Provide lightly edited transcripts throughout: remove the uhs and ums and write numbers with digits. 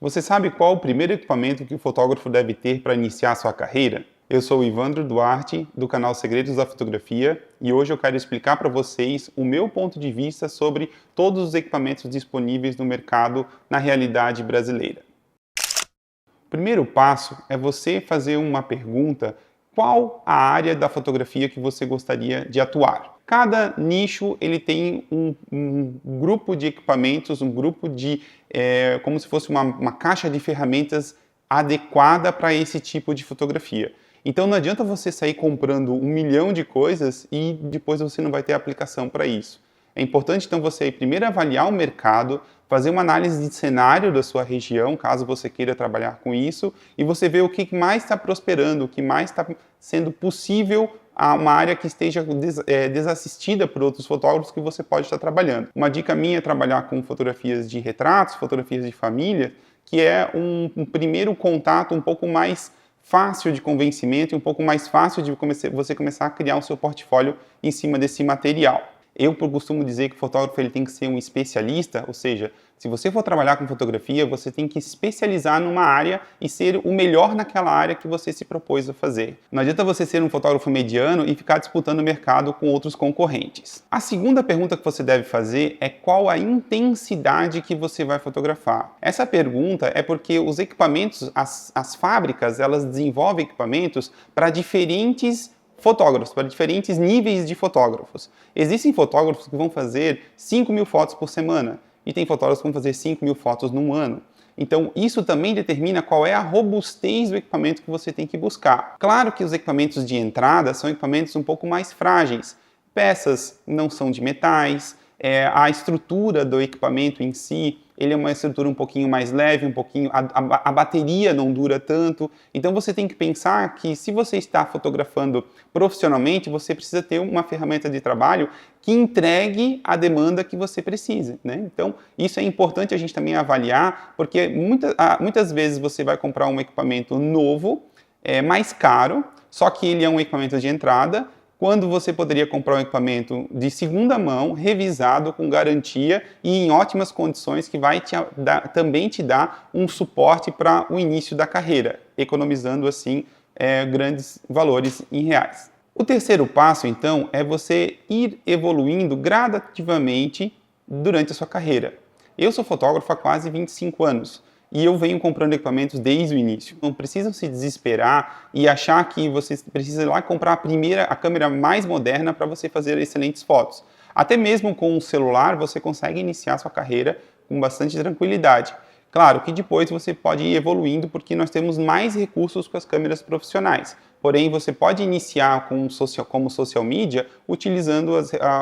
Você sabe qual o primeiro equipamento que o fotógrafo deve ter para iniciar sua carreira? Eu sou o Ivandro Duarte, do canal Segredos da Fotografia, e hoje eu quero explicar para vocês o meu ponto de vista sobre todos os equipamentos disponíveis no mercado na realidade brasileira. O primeiro passo é você fazer uma pergunta: qual a área da fotografia que você gostaria de atuar? Cada nicho ele tem um grupo de equipamentos, um grupo de, como se fosse uma caixa de ferramentas adequada para esse tipo de fotografia. Então não adianta você sair comprando 1 milhão de coisas e depois você não vai ter aplicação para isso. É importante então você primeiro avaliar o mercado, fazer uma análise de cenário da sua região, caso você queira trabalhar com isso, e você ver o que mais está prosperando, o que mais está sendo possível a uma área que esteja desassistida por outros fotógrafos que você pode estar trabalhando. Uma dica minha é trabalhar com fotografias de retratos, fotografias de família, que é um primeiro contato um pouco mais fácil de convencimento e um pouco mais fácil de você começar a criar o seu portfólio em cima desse material. Eu costumo dizer que o fotógrafo ele tem que ser um especialista, ou seja, se você for trabalhar com fotografia, você tem que especializar numa área e ser o melhor naquela área que você se propôs a fazer. Não adianta você ser um fotógrafo mediano e ficar disputando o mercado com outros concorrentes. A segunda pergunta que você deve fazer é qual a intensidade que você vai fotografar. Essa pergunta é porque os equipamentos, as fábricas, elas desenvolvem equipamentos para diferentes fotógrafos, para diferentes níveis de fotógrafos. Existem fotógrafos que vão fazer 5.000 fotos por semana e tem fotógrafos que vão fazer 5.000 fotos num ano. Então, isso também determina qual é a robustez do equipamento que você tem que buscar. Claro que os equipamentos de entrada são equipamentos um pouco mais frágeis. Peças não são de metais, a estrutura do equipamento em si, ele é uma estrutura um pouquinho mais leve, a bateria não dura tanto. Então você tem que pensar que se você está fotografando profissionalmente, você precisa ter uma ferramenta de trabalho que entregue a demanda que você precisa, né? Então isso é importante a gente também avaliar, porque muitas vezes você vai comprar um equipamento novo, mais caro, só que ele é um equipamento de entrada, quando você poderia comprar um equipamento de segunda mão, revisado, com garantia e em ótimas condições, que vai também te dar um suporte para o início da carreira, economizando assim grandes valores em reais. O terceiro passo, então, é você ir evoluindo gradativamente durante a sua carreira. Eu sou fotógrafo há quase 25 anos. E eu venho comprando equipamentos desde o início. Não precisam se desesperar e achar que você precisa ir lá comprar a câmera mais moderna para você fazer excelentes fotos. Até mesmo com o celular você consegue iniciar sua carreira com bastante tranquilidade. Claro que depois você pode ir evoluindo porque nós temos mais recursos com as câmeras profissionais. Porém, você pode iniciar como social media utilizando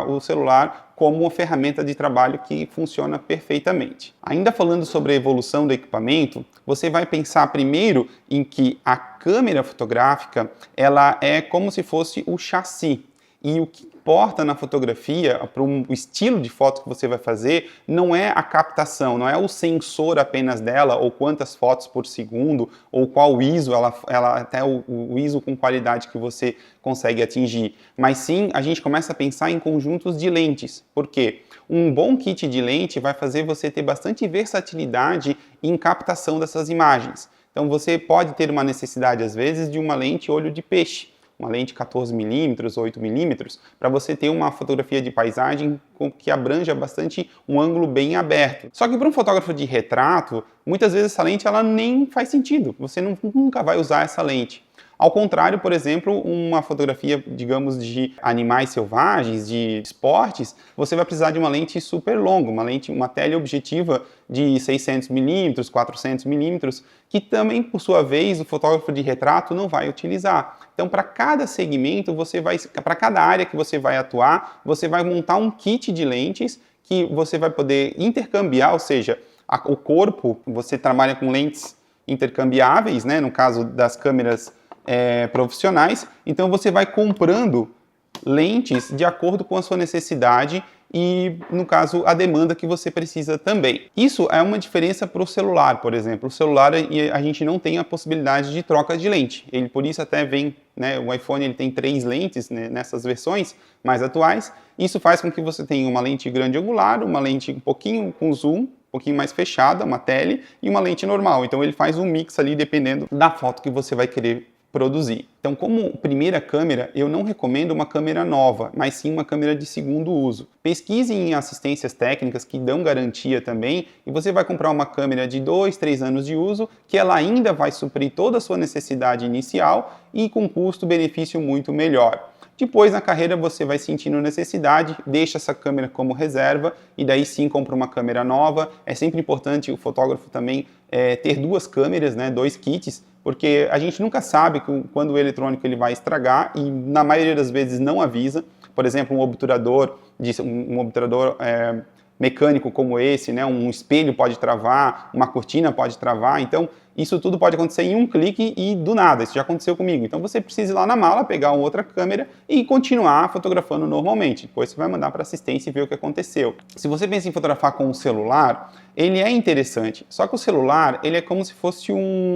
o celular como uma ferramenta de trabalho que funciona perfeitamente. Ainda falando sobre a evolução do equipamento, você vai pensar primeiro em que a câmera fotográfica ela é como se fosse o chassi. E o que importa na fotografia, para o estilo de foto que você vai fazer, não é a captação, não é o sensor apenas dela, ou quantas fotos por segundo, ou qual ISO, até o ISO com qualidade que você consegue atingir. Mas sim, a gente começa a pensar em conjuntos de lentes. Por quê? Um bom kit de lente vai fazer você ter bastante versatilidade em captação dessas imagens. Então você pode ter uma necessidade, às vezes, de uma lente olho de peixe, uma lente 14mm, 8mm, para você ter uma fotografia de paisagem que abranja bastante um ângulo bem aberto. Só que para um fotógrafo de retrato, muitas vezes essa lente ela nem faz sentido, você nunca vai usar essa lente. Ao contrário, por exemplo, uma fotografia, digamos, de animais selvagens, de esportes, você vai precisar de uma lente super longa, uma teleobjetiva de 600mm, 400mm, que também, por sua vez, o fotógrafo de retrato não vai utilizar. Então, para cada segmento, para cada área que você vai atuar, você vai montar um kit de lentes que você vai poder intercambiar, ou seja, o corpo, você trabalha com lentes intercambiáveis, né, no caso das câmeras profissionais, então você vai comprando lentes de acordo com a sua necessidade e, no caso, a demanda que você precisa também. Isso é uma diferença para o celular, por exemplo. O celular, a gente não tem a possibilidade de troca de lente. Ele, por isso, até vem, né, o iPhone ele tem 3 lentes, né, nessas versões mais atuais. Isso faz com que você tenha uma lente grande angular, uma lente um pouquinho com zoom, pouquinho mais fechada, uma tele, e uma lente normal. Então ele faz um mix ali dependendo da foto que você vai querer produzir. Então, como primeira câmera, eu não recomendo uma câmera nova, mas sim uma câmera de segundo uso. Pesquise em assistências técnicas que dão garantia também, e você vai comprar uma câmera de 2, 3 anos de uso, que ela ainda vai suprir toda a sua necessidade inicial e com custo-benefício muito melhor. Depois, na carreira, você vai sentindo necessidade, deixa essa câmera como reserva e daí sim compra uma câmera nova. É sempre importante o fotógrafo também ter duas câmeras, né, 2 kits, porque a gente nunca sabe quando o eletrônico ele vai estragar e na maioria das vezes não avisa. Por exemplo, um obturador mecânico como esse, né, um espelho pode travar, uma cortina pode travar, então isso tudo pode acontecer em um clique e do nada, isso já aconteceu comigo. Então você precisa ir lá na mala, pegar uma outra câmera e continuar fotografando normalmente. Depois você vai mandar para assistência e ver o que aconteceu. Se você pensa em fotografar com o celular, ele é interessante, só que o celular, ele é como se fosse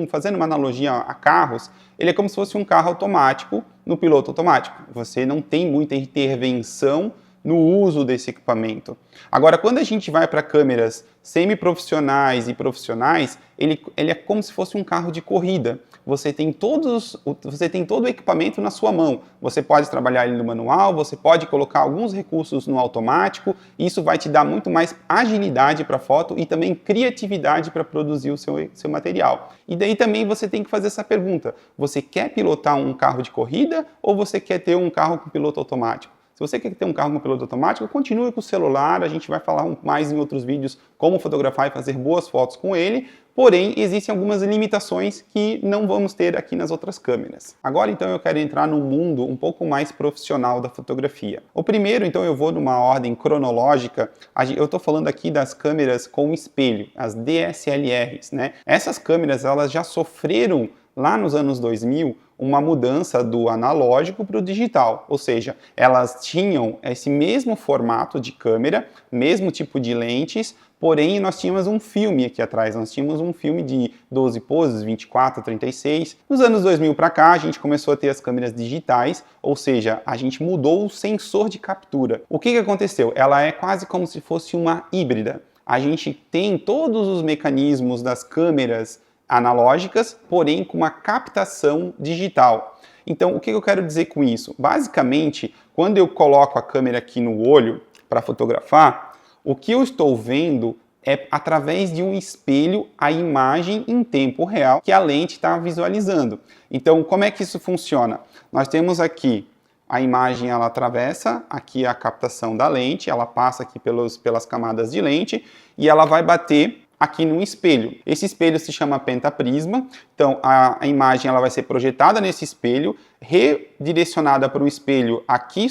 fazendo uma analogia a carros, ele é como se fosse um carro automático no piloto automático. Você não tem muita intervenção no uso desse equipamento. Agora, quando a gente vai para câmeras semi-profissionais e profissionais, ele é como se fosse um carro de corrida. Você tem todo o equipamento na sua mão. Você pode trabalhar ele no manual, você pode colocar alguns recursos no automático, e isso vai te dar muito mais agilidade para a foto e também criatividade para produzir o seu material. E daí também você tem que fazer essa pergunta: você quer pilotar um carro de corrida ou você quer ter um carro com piloto automático? Se você quer ter um carro com piloto automático, continue com o celular, a gente vai falar mais em outros vídeos como fotografar e fazer boas fotos com ele, porém existem algumas limitações que não vamos ter aqui nas outras câmeras. Agora então eu quero entrar num mundo um pouco mais profissional da fotografia. O primeiro, então eu vou numa ordem cronológica, eu estou falando aqui das câmeras com espelho, as DSLRs, né? Essas câmeras elas já sofreram lá nos anos 2000, uma mudança do analógico para o digital, ou seja, elas tinham esse mesmo formato de câmera, mesmo tipo de lentes, porém nós tínhamos um filme aqui atrás, nós tínhamos um filme de 12 poses, 24, 36. Nos anos 2000 para cá, a gente começou a ter as câmeras digitais, ou seja, a gente mudou o sensor de captura. O que aconteceu? Ela é quase como se fosse uma híbrida. A gente tem todos os mecanismos das câmeras analógicas, porém com uma captação digital. Então, o que eu quero dizer com isso? Basicamente, quando eu coloco a câmera aqui no olho para fotografar, o que eu estou vendo é através de um espelho a imagem em tempo real que a lente está visualizando. Então, como é que isso funciona? Nós temos aqui a imagem, ela atravessa aqui a captação da lente, ela passa aqui pelas camadas de lente e ela vai bater aqui no espelho. Esse espelho se chama pentaprisma, então a imagem ela vai ser projetada nesse espelho, redirecionada para um espelho aqui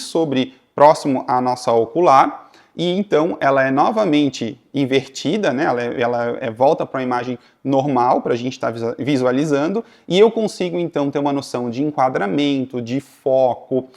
próximo à nossa ocular, e então ela é novamente invertida, né? ela volta para a imagem normal, para a gente estar visualizando, e eu consigo então ter uma noção de enquadramento, de foco,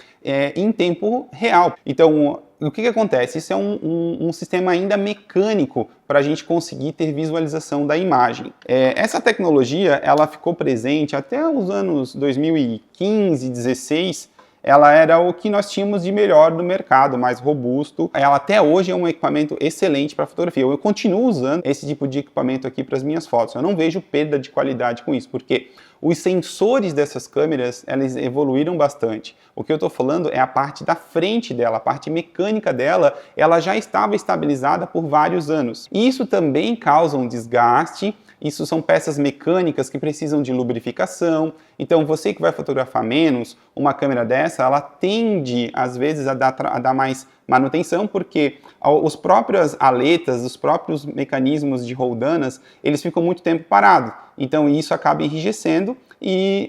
em tempo real. Então, o que acontece? Isso é um sistema ainda mecânico para a gente conseguir ter visualização da imagem. Essa tecnologia ela ficou presente até os anos 2015, 2016, ela era o que nós tínhamos de melhor no mercado, mais robusto. Ela até hoje é um equipamento excelente para fotografia. Eu continuo usando esse tipo de equipamento aqui para as minhas fotos. Eu não vejo perda de qualidade com isso, porque os sensores dessas câmeras, elas evoluíram bastante. O que eu estou falando é a parte da frente dela, a parte mecânica dela, ela já estava estabilizada por vários anos. E isso também causa um desgaste. Isso são peças mecânicas que precisam de lubrificação. Então, você que vai fotografar menos, uma câmera dessa, ela tende, às vezes, a dar mais manutenção, porque os próprios aletas, os próprios mecanismos de roldanas, eles ficam muito tempo parados. Então, isso acaba enrijecendo e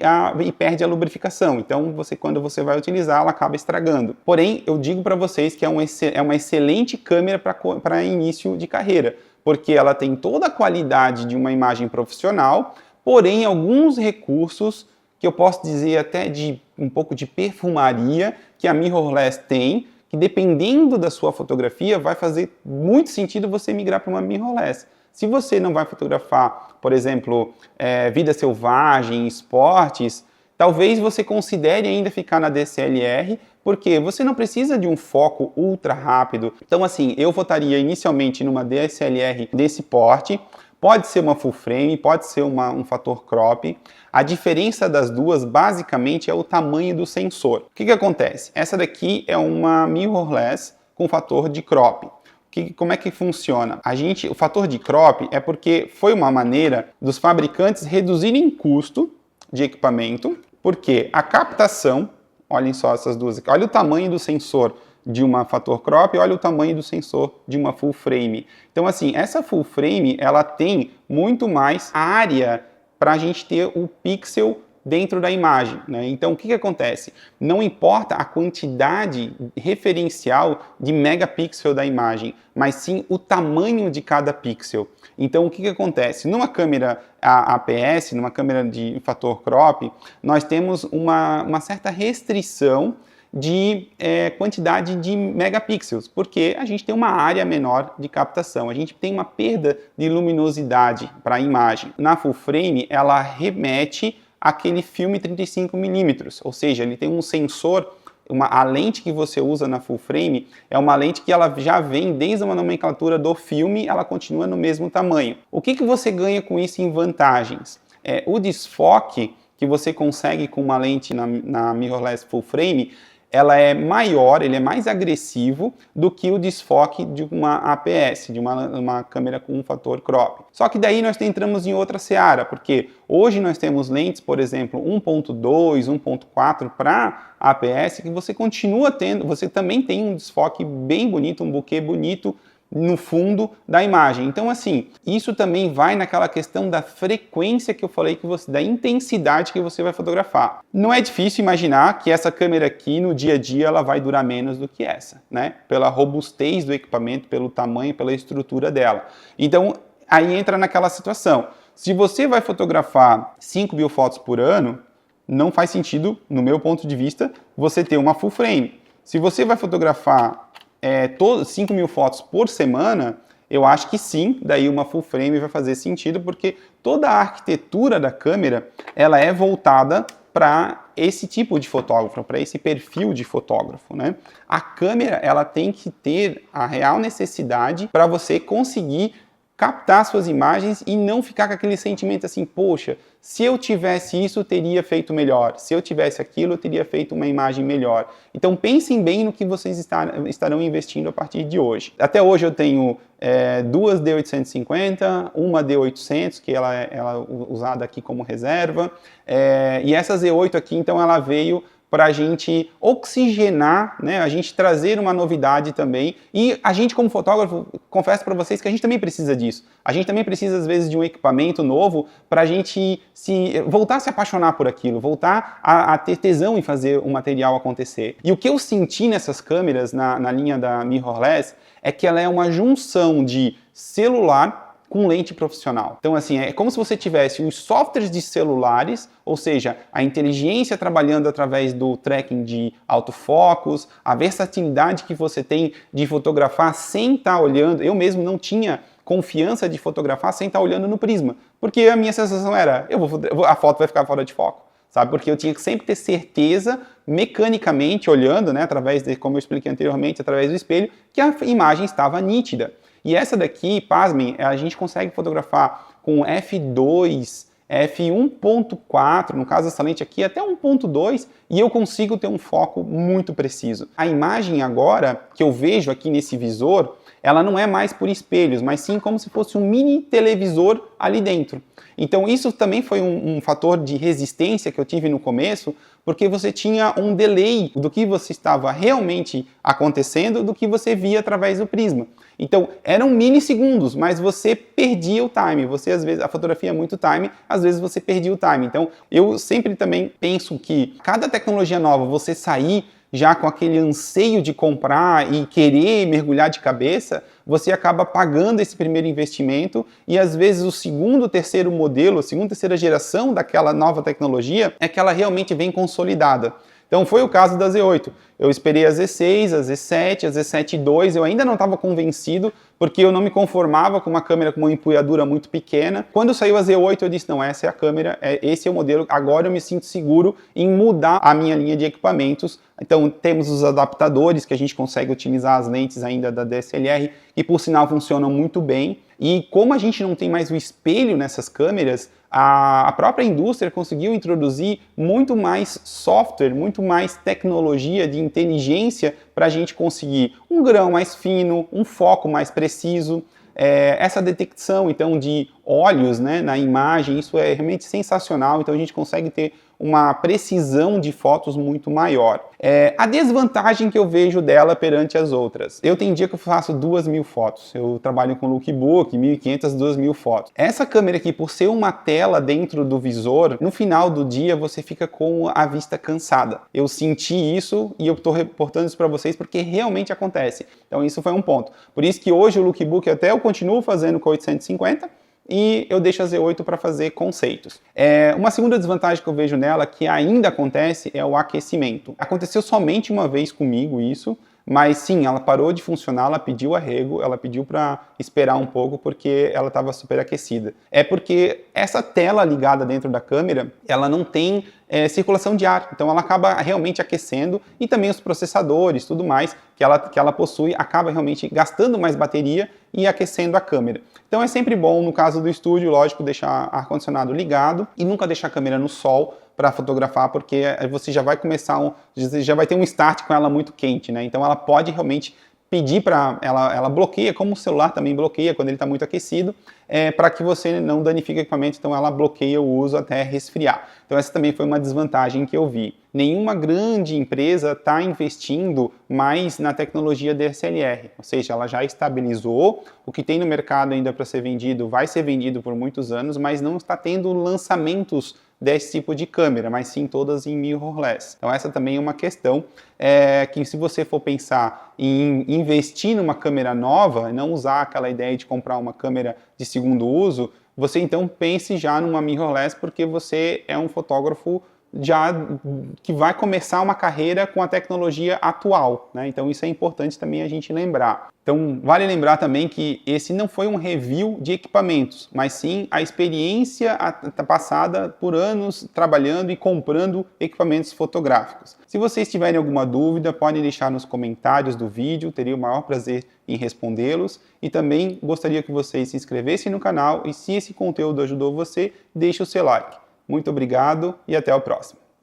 perde a lubrificação. Então, quando você vai utilizar, ela acaba estragando. Porém, eu digo para vocês que é uma excelente câmera para início de carreira, porque ela tem toda a qualidade de uma imagem profissional, porém alguns recursos que eu posso dizer até de um pouco de perfumaria que a mirrorless tem, que dependendo da sua fotografia vai fazer muito sentido você migrar para uma mirrorless. Se você não vai fotografar, por exemplo, vida selvagem, esportes, talvez você considere ainda ficar na DSLR, Porque você não precisa de um foco ultra rápido. Então assim, eu votaria inicialmente numa DSLR desse porte. Pode ser uma full frame, pode ser um fator crop. A diferença das duas, basicamente, é o tamanho do sensor. O que acontece? Essa daqui é uma mirrorless com fator de crop. Como é que funciona? O fator de crop é porque foi uma maneira dos fabricantes reduzirem custo de equipamento, porque a captação, olhem só essas duas aqui, olha o tamanho do sensor de uma fator crop, olha o tamanho do sensor de uma full frame. Então assim, essa full frame, ela tem muito mais área para a gente ter o pixel dentro da imagem, né? Então o que acontece? Não importa a quantidade referencial de megapixel da imagem, mas sim o tamanho de cada pixel. Então o que acontece? Numa câmera APS, numa câmera de fator crop, nós temos uma certa restrição de quantidade de megapixels, porque a gente tem uma área menor de captação, a gente tem uma perda de luminosidade para a imagem. Na full frame, ela remete àquele filme 35mm, ou seja, ele tem um sensor, a lente que você usa na full frame é uma lente que ela já vem desde uma nomenclatura do filme, ela continua no mesmo tamanho. O que você ganha com isso em vantagens? O desfoque que você consegue com uma lente na mirrorless full frame, ela é maior, ele é mais agressivo do que o desfoque de uma APS, de uma câmera com um fator crop. Só que daí nós entramos em outra seara, porque hoje nós temos lentes, por exemplo, 1.2, 1.4 para APS, que você continua tendo, você também tem um desfoque bem bonito, um bokeh bonito no fundo da imagem. Então assim, isso também vai naquela questão da frequência que eu falei, da intensidade que você vai fotografar. Não é difícil imaginar que essa câmera aqui no dia a dia ela vai durar menos do que essa, né? Pela robustez do equipamento, pelo tamanho, pela estrutura dela. Então aí entra naquela situação. Se você vai fotografar 5.000 fotos por ano, não faz sentido, no meu ponto de vista, você ter uma full frame. Se você vai fotografar 5.000 fotos por semana, eu acho que sim, daí uma full frame vai fazer sentido, porque toda a arquitetura da câmera, ela é voltada para esse tipo de fotógrafo, para esse perfil de fotógrafo, né? A câmera, ela tem que ter a real necessidade para você conseguir captar suas imagens e não ficar com aquele sentimento assim, poxa, se eu tivesse isso, eu teria feito melhor. Se eu tivesse aquilo, eu teria feito uma imagem melhor. Então pensem bem no que vocês estarão investindo a partir de hoje. Até hoje eu tenho duas D850, uma D800, que ela é usada aqui como reserva, e essa Z8 aqui, então, ela veio para a gente oxigenar, né, a gente trazer uma novidade também, e a gente como fotógrafo, confesso para vocês que a gente também precisa disso. A gente também precisa às vezes de um equipamento novo para a gente voltar a se apaixonar por aquilo, voltar a ter tesão em fazer o material acontecer. E o que eu senti nessas câmeras, na linha da mirrorless, é que ela é uma junção de celular com lente profissional. Então assim, é como se você tivesse os softwares de celulares, ou seja, a inteligência trabalhando através do tracking de autofocos, a versatilidade que você tem de fotografar sem estar olhando. Eu mesmo não tinha confiança de fotografar sem estar olhando no prisma, porque a minha sensação era, a foto vai ficar fora de foco, sabe? Porque eu tinha que sempre ter certeza, mecanicamente olhando, né, como eu expliquei anteriormente, através do espelho, que a imagem estava nítida. E essa daqui, pasmem, a gente consegue fotografar com f2, f1.4, no caso dessa lente aqui, até 1.2, e eu consigo ter um foco muito preciso. A imagem agora, que eu vejo aqui nesse visor, ela não é mais por espelhos, mas sim como se fosse um mini televisor ali dentro. Então isso também foi um fator de resistência que eu tive no começo, porque você tinha um delay do que você estava realmente acontecendo do que você via através do prisma. Então eram milissegundos, mas você perdia o time. Você às vezes, a fotografia é muito time, às vezes você perdia o time. Então eu sempre também penso que cada tecnologia nova, você sair já com aquele anseio de comprar e querer mergulhar de cabeça, você acaba pagando esse primeiro investimento e às vezes o segundo, terceiro modelo, a segunda, terceira geração daquela nova tecnologia é que ela realmente vem consolidada. Então foi o caso da Z8. Eu esperei a Z6, a Z7, a Z7 II, eu ainda não estava convencido, porque eu não me conformava com uma câmera com uma empunhadura muito pequena. Quando saiu a Z8, eu disse, não, essa é a câmera, esse é o modelo, agora eu me sinto seguro em mudar a minha linha de equipamentos. Então temos os adaptadores, que a gente consegue utilizar as lentes ainda da DSLR, que por sinal funcionam muito bem. E como a gente não tem mais o espelho nessas câmeras, a própria indústria conseguiu introduzir muito mais software, muito mais tecnologia de inteligência para a gente conseguir um grão mais fino, um foco mais preciso. Essa detecção então de olhos, né, na imagem, isso é realmente sensacional, então a gente consegue ter uma precisão de fotos muito maior. A desvantagem que eu vejo dela perante as outras. Eu tenho dia que eu faço 2.000 fotos, eu trabalho com lookbook, 1.500, 2.000 fotos. Essa câmera aqui, por ser uma tela dentro do visor, no final do dia você fica com a vista cansada. Eu senti isso e eu estou reportando isso para vocês porque realmente acontece. Então isso foi um ponto. Por isso que hoje o lookbook até eu continuo fazendo com 850, e eu deixo a Z8 para fazer conceitos. Uma segunda desvantagem que eu vejo nela, que ainda acontece, é o aquecimento. Aconteceu somente uma vez comigo isso, mas sim, ela parou de funcionar, ela pediu arrego, ela pediu para esperar um pouco porque ela estava superaquecida. É porque essa tela ligada dentro da câmera, ela não tem circulação de ar, então ela acaba realmente aquecendo e também os processadores, tudo mais que ela possui, acaba realmente gastando mais bateria e aquecendo a câmera. Então é sempre bom, no caso do estúdio, lógico, deixar ar-condicionado ligado e nunca deixar a câmera no sol para fotografar, porque você já vai começar, já vai ter um start com ela muito quente, né? Então ela pode realmente pedir para ela bloqueia, como o celular também bloqueia quando ele está muito aquecido, para que você não danifique o equipamento, então ela bloqueia o uso até resfriar. Então essa também foi uma desvantagem que eu vi. Nenhuma grande empresa está investindo mais na tecnologia DSLR, ou seja, ela já estabilizou, o que tem no mercado ainda para ser vendido vai ser vendido por muitos anos, mas não está tendo lançamentos desse tipo de câmera, mas sim todas em mirrorless. Então essa também é uma questão que se você for pensar em investir numa câmera nova, não usar aquela ideia de comprar uma câmera de segundo uso, você então pense já numa mirrorless porque você é um fotógrafo já que vai começar uma carreira com a tecnologia atual, né? Então isso é importante também a gente lembrar. Então vale lembrar também que esse não foi um review de equipamentos, mas sim a experiência passada por anos trabalhando e comprando equipamentos fotográficos. Se vocês tiverem alguma dúvida, podem deixar nos comentários do vídeo, teria o maior prazer em respondê-los. E também gostaria que vocês se inscrevessem no canal e se esse conteúdo ajudou você, deixe o seu like. Muito obrigado e até o próximo.